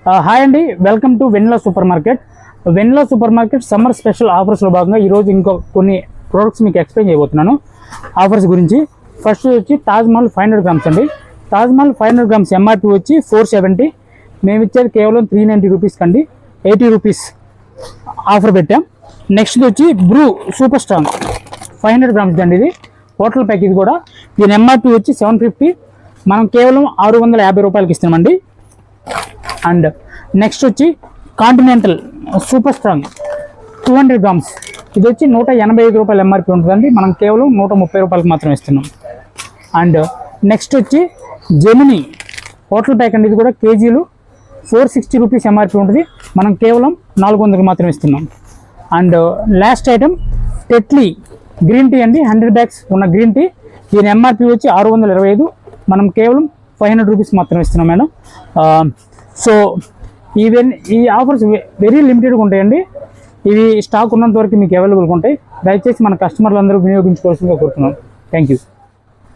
Hi అండి, welcome to Vanilla super market. Vanilla super market summer special ఆఫర్స్లో భాగంగా ఈరోజు కొన్ని ప్రోడక్ట్స్ మీకు ఎక్స్ప్లెయిన్ చేయబోతున్నాను ఆఫర్స్ గురించి. ఫస్ట్ వచ్చి తాజ్ మహల్ 500 గ్రామ్స్ అండి. తాజ్ మహల్ 500 గ్రామ్స్ ఎంఆర్పి వచ్చి 470. మేము ఇచ్చేది కేవలం 390 రూపీస్ కండి, 80 రూపీస్ ఆఫర్ పెట్టాం. నెక్స్ట్ వచ్చి బ్రూ సూపర్ స్ట్రాంగ్ 500 గ్రామ్స్ అండి. ఇది హోటల్ ప్యాకేజ్ కూడా. దీని ఎంఆర్పి వచ్చి 750, మనం కేవలం 650 రూపాయలకి ఇస్తున్నామండి. అండ్ నెక్స్ట్ వచ్చి కాంటినెంటల్ సూపర్ స్ట్రాంగ్ 200 గ్రామ్స్. ఇది వచ్చి 185 రూపాయలు ఎంఆర్పి ఉంటుందండి, మనం కేవలం 130 రూపాయలకి మాత్రం ఇస్తున్నాం. అండ్ నెక్స్ట్ వచ్చి జెమినీ హోటల్ ప్యాక్ అండి. ఇది కూడా కేజీలు 460 రూపీస్ ఎంఆర్పి ఉంటుంది, మనం కేవలం 400కి మాత్రం ఇస్తున్నాం. And last item Tetley green tea అండి, 100 బ్యాగ్స్ ఉన్న గ్రీన్ టీ. దీని ఎంఆర్పి వచ్చి 625, మనం కేవలం 500 రూపీస్ మాత్రం ఇస్తున్నాం మేడం. సో ఈ ఆఫర్స్ వెరీ లిమిటెడ్గా ఉంటాయండి. ఇవి స్టాక్ ఉన్నంత వరకు మీకు అవైలబుల్గా ఉంటాయి. దయచేసి మన కస్టమర్లు అందరూ వినియోగించుకోవాల్సిందిగా కోరుతున్నాం. Thank you.